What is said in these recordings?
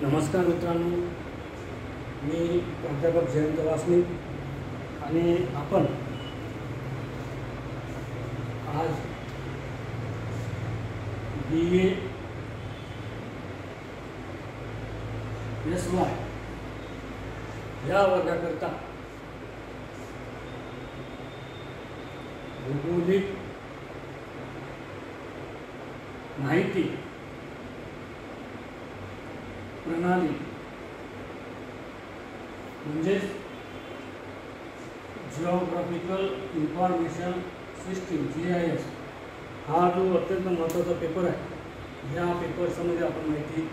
नमस्कार मित्रांनो, मी प्राध्यापक जयंत वासनिक आणि आपण आज BA SY या वर्गाकरता भौगोलिक माहिती प्रणाली म्हणजेच जिओग्राफिकल इन्फॉर्मेशन सिस्टीम GIS हा जो अत्यंत महत्त्वाचा पेपर आहे, या पेपरमध्ये आपण माहिती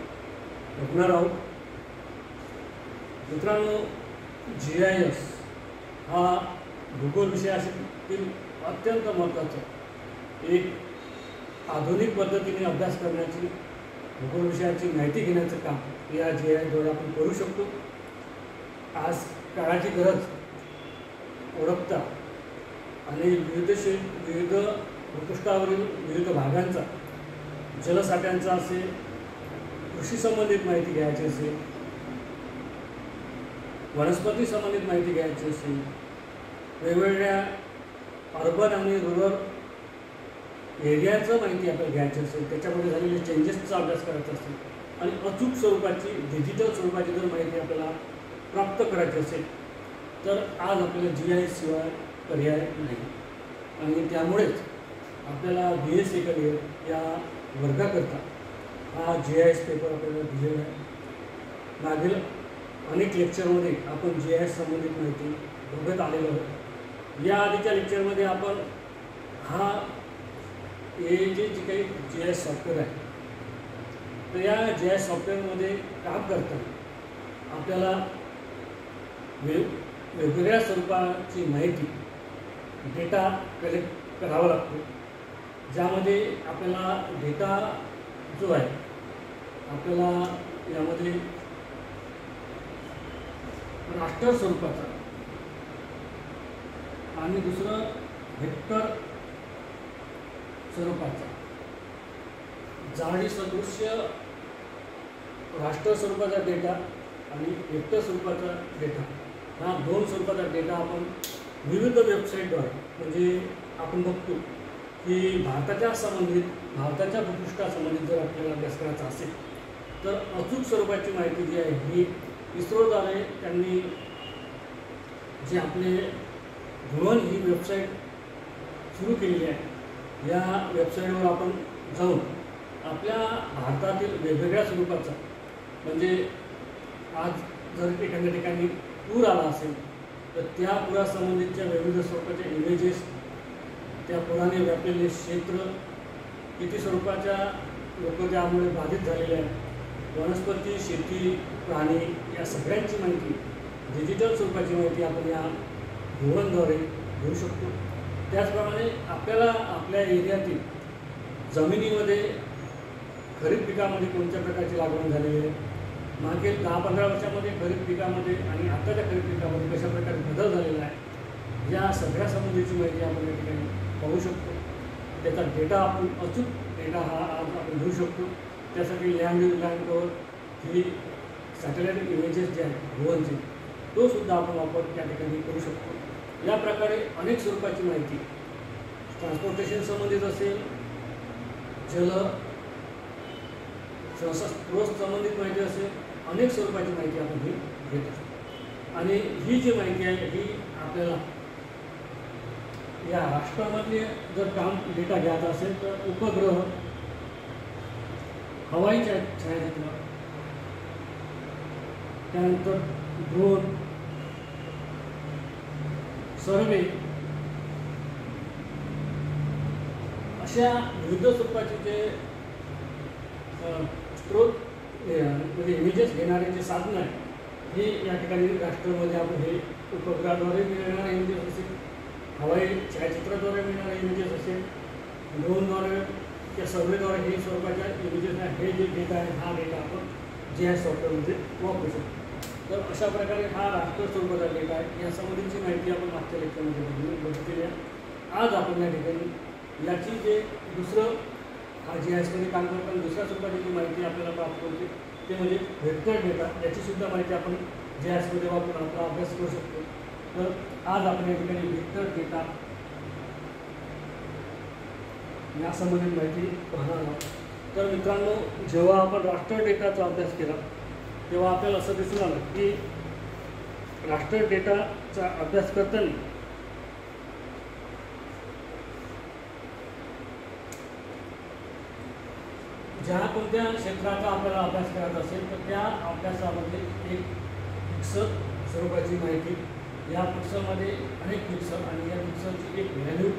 बघणार आहोत. मित्रांनो, GIS हा भूगोल विषयातील अत्यंत महत्त्वाचा एक आधुनिक पद्धतीने अभ्यास करण्याची, भूगोल विषयाची माहिती घेण्याचं काम या GISद्वारे आपण करू शकतो. आज काळाची गरज ओळखता आणि विविध भूपृष्ठावरील विविध भागांचा, जलसाठ्यांचा असेल, कृषी संबंधित माहिती घ्यायची असेल, वनस्पती संबंधित माहिती घ्यायची असेल, वेगवेगळ्या अर्बन आणि रुरल एरियाचं माहिती आपल्याला घ्यायची असेल, त्याच्यामध्ये झालेले चेंजेसचा अभ्यास करायचा असेल आणि अचूक स्वरूपाची, डिजिटल स्वरूपाची जर माहिती आपल्याला प्राप्त करायची असेल तर आज आपल्याला GIS शिवाय पर्याय नाही. आणि त्यामुळेच आपल्याला BA सेकंड इयर या वर्गाकरता हा GIS पेपर आपल्याला दिलेला आहे. मागील अनेक लेक्चरमध्ये आपण GIS संबंधित माहिती बघत आलेलो आहोत. या आधीच्या लेक्चरमध्ये आपण हा हे जे काही GIS सॉफ्टवेअर आहे, तर या GIS सॉफ्टवेअरमध्ये काम करताना आपल्याला वेगवेगळ्या स्वरूपाची माहिती, डेटा कलेक्ट करावा लागतो. ज्यामध्ये आपल्याला डेटा जो आहे, आपल्याला यामध्ये राष्ट्र स्वरूपाचा आणि दुसरं व्हेक्टर स्वरूपाचा, जाडी सदृश्य राष्ट्र स्वरूपाचा डेटा आणि व्हेक्टर स्वरूपाचा डेटा, हा दोन स्वरूपाचा डेटा आपण विविध वेबसाईटद्वारे, म्हणजे आपण बघतो की भारताच्या संबंधित, भारताच्या भूपृष्ठासंबंधित जर आपल्याला अभ्यास करायचा असेल तर अचूक स्वरूपाची माहिती जी आहे ही इस्रोद्वारे त्यांनी जे आपले भुवन ही वेबसाईट सुरू केलेली आहे, या वेबसाईटवर आपण जाऊन आपल्या भारतातील वेगवेगळ्या स्वरूपाचा, म्हणजे आज जर एखाद्या ठिकाणी पूर आला असेल तर त्या पुरासंबंधीच्या विविध स्वरूपाच्या इमेजेस, त्या पुराने व्यापलेले क्षेत्र, किती स्वरूपाच्या लोक त्यामुळे बाधित झालेले आहेत, वनस्पती, शेती, प्राणी, या सगळ्यांची माहिती, डिजिटल स्वरूपाची माहिती आपण या भुवनद्वारे घेऊ शकतो. त्याचप्रमाणे आपल्याला आपल्या एरियातील जमिनीमध्ये खरीप पिकामध्ये कोणत्या प्रकारची लागवड झालेली आहे, मागील 10-15 वर्षामध्ये खरीप पिकामध्ये आणि आताच्या खरीप पिकामध्ये कशा प्रकारे बदल झालेला आहे, या सगळ्या संबंधीची माहिती आपण या ठिकाणी पाहू शकतो. त्याचा डेटा आपण, अचूक डेटा हा आज आपण घेऊ शकतो. त्यासाठी लँड कवर ही सॅटेलाईट इमेजेस जे आहेत भुवनचे, तो सुद्धा आपण वापर त्या ठिकाणी करू शकतो. या प्रकारे अनेक स्वरूपाची माहिती, ट्रान्सपोर्टेशन संबंधित असेल, जल स्रोत संबंधित माहिती असेल, अनेक स्वरूपाची माहिती आपण ही घेत असतो. आणि ही जी माहिती आहे ही आपल्याला या राष्ट्रामधले जर काम डेटा घ्यायचा असेल तर उपग्रह, हवाई छायाचित्र, त्यानंतर ड्रोन, सर्वे, अशा विविध स्वरूपाचे जे स्रोत, म्हणजे इमेजेस घेणारे जे साधनं आहे, हे या ठिकाणी राष्ट्रामध्ये आपण हे उपग्रहाद्वारे मिळणारे इमेजेस असेल, हवाई छायाचित्राद्वारे मिळणारे इमेजेस असेल, ड्रोनद्वारे त्या सर्वेद्वारे हे स्वरूपाच्या इमेजेस आहे, हे जे डेटा आहे, हा डेटा आपण GIS सॉफ्टवेअरमध्ये वापरू शकतो. तर अशा प्रकारे हा राष्ट्र स्वरूपाचा डेटा आहे. या संबंधीची माहिती आपण मागच्या लेक्चरमध्ये बघितलेली आहे. आज आपण या ठिकाणी याची जे दुसरं GISमध्ये काम करताना दुसऱ्या स्वरूपाची जी माहिती आपल्याला प्राप्त होते ते म्हणजे व्हेक्टर डेटा, याचीसुद्धा माहिती आपण GIS मध्ये वापरून आपला अभ्यास करू शकतो. तर आज आपण या ठिकाणी व्हेक्टर डेटा या संबंधित माहिती पाहणार आहोत. तर मित्रांनो, जेव्हा आपण राष्ट्र डेटाचा अभ्यास केला तेव्हा आपल्याला असं दिसून आलं की राष्ट्र डेटाचा अभ्यास करताना ज्या कोणत्या क्षेत्राचा आपल्याला अभ्यास करायचा असेल तर त्या अभ्यासामध्ये एक पिक्सल स्वरूपाची माहिती, या पिक्सलमध्ये अनेक पिक्सल आणि या पिक्सलची एक व्हॅल्यू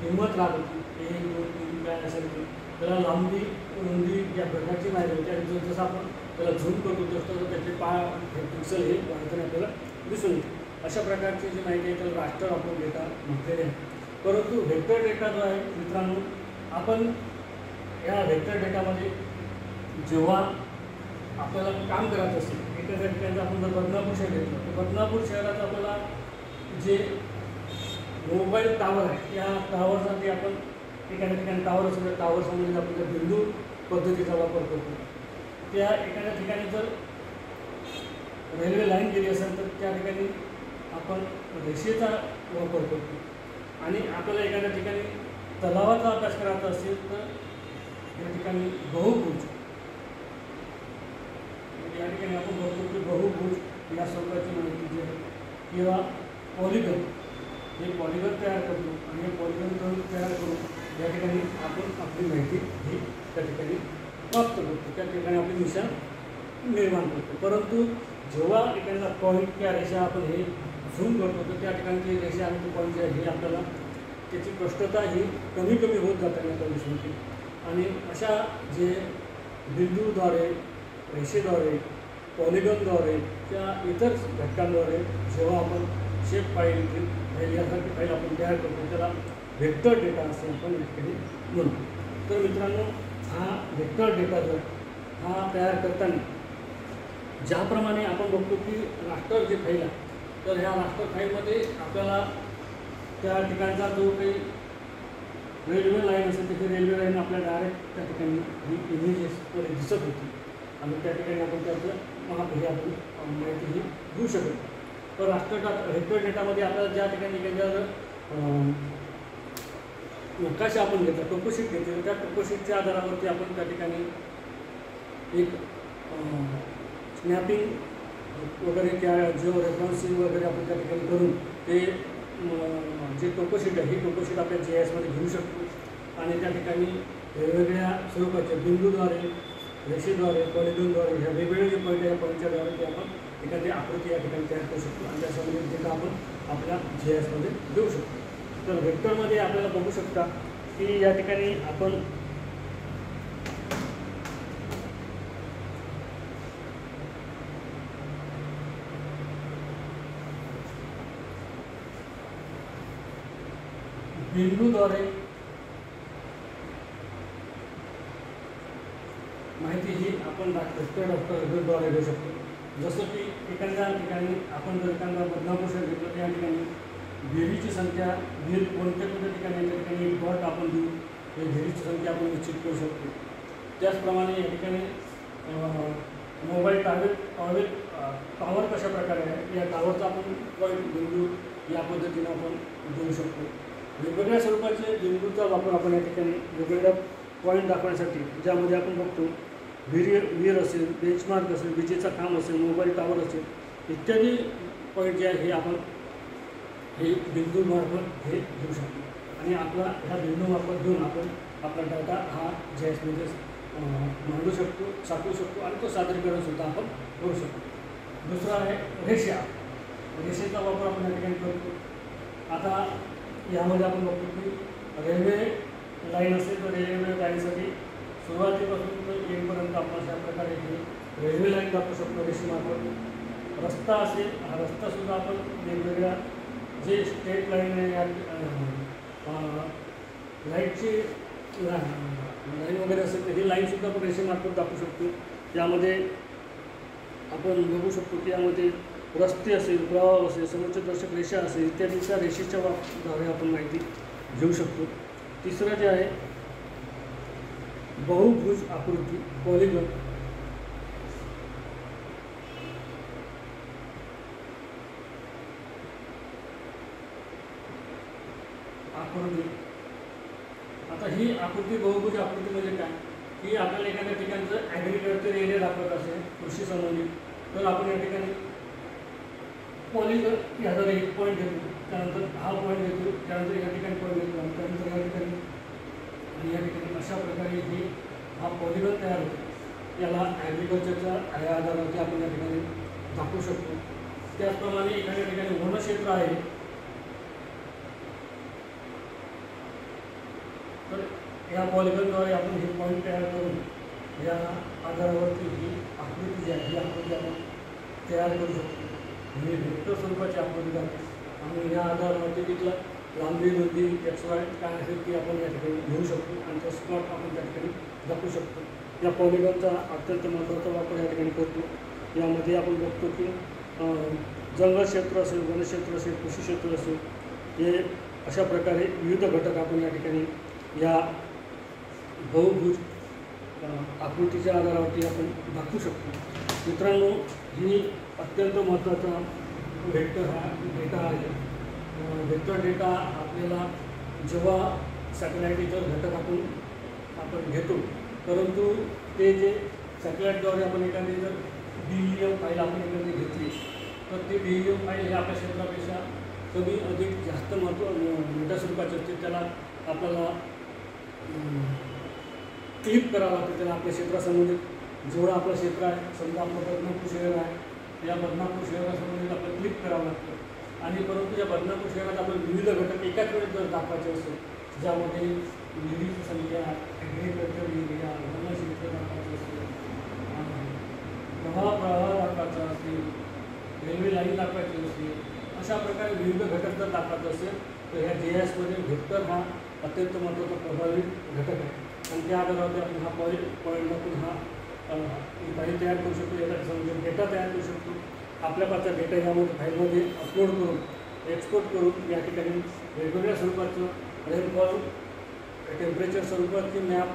किंमत राहत होती. 1 2 3 काय असेल त्याला लांबी रुंदी या प्रकारची माहिती होती. आणि जसं आपण त्याला झूम करतो तसं त्याचे पिक्सल हे वाढताना आपल्याला दिसून येते. अशा प्रकारची जी माहिती आहे त्याला राष्ट्र आपण डेटा म्हटलेले आहे. परंतु व्हेक्टर डेटा जो आहे मित्रांनो, आपण या व्हेक्टर डेटामध्ये जेव्हा आपल्याला काम करायचं असेल, एखाद्या ठिकाणी आपण जर बदनापूर शहर घेतलं तर बदनापूर शहरात आपल्याला जे मोबाईल टावर आहे या टावरसाठी आपण एखाद्या ठिकाणी टावर असेल तर टावर संबंधित आपण त्या बिंदू पद्धतीचा वापर करतो. त्या एखाद्या ठिकाणी जर रेल्वे लाईन गेली असेल तर त्या ठिकाणी आपण रेषेचा वापर करतो. आणि आपल्याला एखाद्या ठिकाणी तलावाचा अभ्यास करायचा असेल तर या ठिकाणी बहुभुज, या ठिकाणी आपण बघतो की बहुभुज या स्वरूपाची माहिती जी आहे किंवा पॉलिगन, हे पॉलिगन तयार करतो आणि हे पॉलिगन तयार करून या ठिकाणी आपण आपली माहिती ही त्या ठिकाणी प्राप्त करतो, त्या ठिकाणी आपली दिशा निर्माण करतो. परंतु जेव्हा एखादा पॉईंट किंवा रेषा आपण हे झूम करतो तर त्या ठिकाणची रेषा आणि ते पॉईंट जे आहे हे आपल्याला त्याची स्पष्टता ही कमी कमी होत जाताना आपल्याला दिसून येते. आणि अशा जे बिंदूद्वारे, रेषेद्वारे, पॉलिगनद्वारे किंवा इतर घटकांद्वारे जेव्हा आपण शेप फाईल यासारखी फाईल आपण तयार करतो त्याला व्हेक्टर डेटा असे आपण या ठिकाणी म्हणतो. तर मित्रांनो, हा व्हेक्टर डेटा जो आहे हा तयार करताना ज्याप्रमाणे आपण बघतो की राष्ट्र जे फाईल आहे तर ह्या राष्ट्र फाईलमध्ये आपल्याला त्या ठिकाणचा जो काही रेल्वे लाईन असेल तर ती रेल्वे लाईन आपल्या डायरेक्ट त्या ठिकाणी ही इमेजेसमध्ये दिसत होती आणि त्या ठिकाणी आपण त्याचं हे आपण माहिती ही घेऊ शकतो. तर व्हेक्टर डेटामध्ये आपल्याला ज्या ठिकाणी एखाद्या नकाशा आपण घेतला, टोपोशीट घेतली, त्या टोपोशीटच्या आधारावरती आपण त्या ठिकाणी एक स्नॅपिंग वगैरे किंवा जिओ रेफरन्सिंग वगैरे आपण त्या ठिकाणी करून ते जे टोपोशीट आहे ही टोपोशीट आपल्या GIS मध्ये घेऊ शकतो आणि त्या ठिकाणी वेगवेगळ्या स्वरूपाच्या बिंदूद्वारे, रेषेद्वारे, पॉलिगनद्वारे ह्या वेगवेगळे जे पॉईंट आहे या पॉईंटच्याद्वारे ते आपण एखादी आकृती या ठिकाणी तयार करू शकतो आणि त्या संबंधित डेटा आपण आपल्या GIS मध्ये देऊ शकतो. तर व्हेक्टरमध्ये आपल्याला बघू शकता की या ठिकाणी आपण बिंदूद्वारे माहिती ही आपण व्हेक्टरद्वारे देऊ शकतो. जसं की एखाद्या ठिकाणी आपण जर एखादा बदनापूर शहर घेतलं त्या ठिकाणी विहिरीची संख्या, विहीर कोणत्या ठिकाणी त्या ठिकाणी एक डॉट आपण देऊ, विहिरीची संख्या आपण निश्चित करू शकतो. त्याचप्रमाणे या ठिकाणी मोबाईल टावर कशा प्रकारे आहे या टावरचा आपण पॉईंट बिंदू या पद्धतीने आपण देऊ शकतो. वेगवेगळ्या स्वरूपाचे बिंदूचा वापर आपण या ठिकाणी वेगवेगळ्या पॉईंट दाखवण्यासाठी, ज्यामध्ये आपण बघतो विहीर असेल, बेंचमार्क असेल, विजेचा खांब असेल, मोबाईल टावर असेल इत्यादी पॉईंट जे आहे हे आपण हे बिंदूमार्फत हे घेऊ शकतो आणि आपला ह्या बिंदूमार्फत घेऊन आपण आपला डाटा हा GIS मध्ये मांडू शकतो, साठवू शकतो आणि तो सादरीकरणसुद्धा आपण करू शकतो. दुसरा आहे रेषा. रेषेचा वापर आपण या ठिकाणी करतो. आता यामध्ये आपण बघतो की रेल्वे लाईन असेल तर रेल्वे लाईनसाठी सुरुवातीपासून तर एंडपर्यंत आपण अशा प्रकारे रेल्वे लाईन दाखवू शकतो रेषेमार्फत. रस्ता असेल, हा रस्तासुद्धा आपण वेगवेगळ्या जे स्टेट लाईन आहे या लाईटची लाईन वगैरे असेल तर ही लाईनसुद्धा आपण रेषेमार्फत दाखवू शकतो. यामध्ये आपण बघू शकतो की यामध्ये रस्ते असेल, प्रवाह असेल, समोच्चदर्शक रेषा असेल इत्यादीच्या रेषेच्या द्वारे आपण माहिती घेऊ शकतो. तिसरं जे आहे बहुभुज आकृती, पॉलिगन, आकृती. आता ही आकृती बहुभुज आकृती म्हणजे काय की आपल्याला एखाद्या ठिकाणचं ॲग्रिकल्चर एरिया दाखवत असेल कृषी संबंधित, तर आपण या ठिकाणी पॉलिगॉन ह्याचा एक पॉईंट घेतो, त्यानंतर हा पॉईंट घेतो, त्यानंतर या ठिकाणी पॉईंट घेतो आणि त्यानंतर या ठिकाणी आणि या ठिकाणी अशा प्रकारे ही हा पॉलिगॉन तयार होतो. याला ॲग्रिकल्चरच्या या आधारावरती आपण या ठिकाणी दाखवू शकतो. त्याचप्रमाणे एखाद्या ठिकाणी वनक्षेत्र आहे, तर या पॉलिगॉनद्वारे आपण हे पॉईंट तयार करून या आधारावरती ही आकृती जी आहे ही आकृती आपण तयार करू शकतो. ही वेक्टर स्वरूपाची आकृती आहे आणि या आधारावरती तिथला लांबी रुंदी XY काय असेल ती आपण या ठिकाणी घेऊ शकतो आणि तो स्पॉट आपण त्या ठिकाणी दाखवू शकतो. या पॉलिगॉनचा अत्यंत महत्त्वाचा वापर या ठिकाणी करतो. यामध्ये आपण बघतो की जंगल क्षेत्र असेल, वनक्षेत्र असेल, कृषी क्षेत्र असेल, हे अशा प्रकारे विविध घटक आपण या ठिकाणी या बहुभुज आकृतीच्या आधारावरती आपण दाखवू शकतो. मित्रांनो, ही अत्यंत महत्त्वाचा वेक्टर हा डेटा आहे. वेक्टर डेटा आपल्याला जेव्हा सॅटेलाईटचे घटक आपण घेतो, परंतु ते जे सॅटेलाईटद्वारे आपण एखादी जर DEM फाईल आपण एखादी घेतली, तर ती DEM फाईल ही आपल्या क्षेत्रापेक्षा कमी अधिक जास्त मोठ्या स्वरूपाची असते. त्याला आपल्याला क्लिप करावं लागतं. त्याला आपल्या क्षेत्रासंबंधित जेवढं आपलं क्षेत्र आहे, समजा आपलं बदनापूर शहर आहे, या बदनापूर शहरासंबंधित आपल्याला क्लिप करावं लागतं. आणि परंतु या बदनापूर शहरात आपण विविध घटक एकाच वेळेस जर दाखवायचे असेल, ज्यामध्ये विहिरीची संख्या, ॲग्रिकल्चर एरिया, वनक्षेत्र दाखवायचं असेल, प्रवाह दाखवायचा असेल, रेल्वे लाईन दाखवायची असेल, अशा प्रकारे विविध घटक जर दाखवायचे असेल तर ह्या GIS मध्ये वेक्टर हा अत्यंत महत्त्वाचा प्रभावी घटक आहे. आणि त्या आधारावर आपण हा पॉईंट दाखवून हा फाईल तयार करू शकतो, याचा डेटा तयार करू शकतो. आपल्या पासचा डेटा यामध्ये फाईलमध्ये अपलोड करून एक्सपोर्ट करून या ठिकाणी वेगवेगळ्या स्वरूपाचं रेनफॉल, टेम्परेचर स्वरूपाचे मॅप,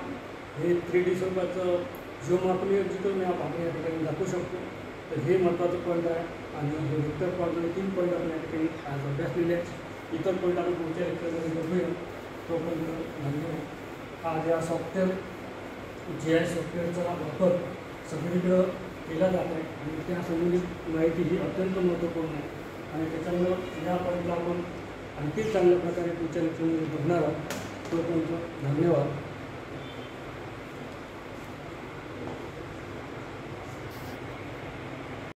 हे 3D स्वरूपाचं जिओमार्फनी डिजिटल मॅप आपण या ठिकाणी दाखवू शकतो. तर हे महत्त्वाचं पॉईंट आहे आणि हे वेक्टर पॉईंट 3 पॉईंट आपण या ठिकाणी आज अभ्यासलेले आहेत. इतर पॉईंट आपण पुढच्या लेक्चरमध्ये बघूया. तोपर्यंत धन्यवाद. आज या सॉफ्टवेअर GIS सॉफ्टवेअरचा वापर सगळीकडं केला जात आहे आणि त्या संबंधित माहिती ही अत्यंत महत्त्वपूर्ण आहे आणि त्याच्यामुळं या पॉईंटला आपण आणखी चांगल्या प्रकारे पुढच्या लेक्चरमध्ये बघणार आहोत. तोपर्यंत धन्यवाद.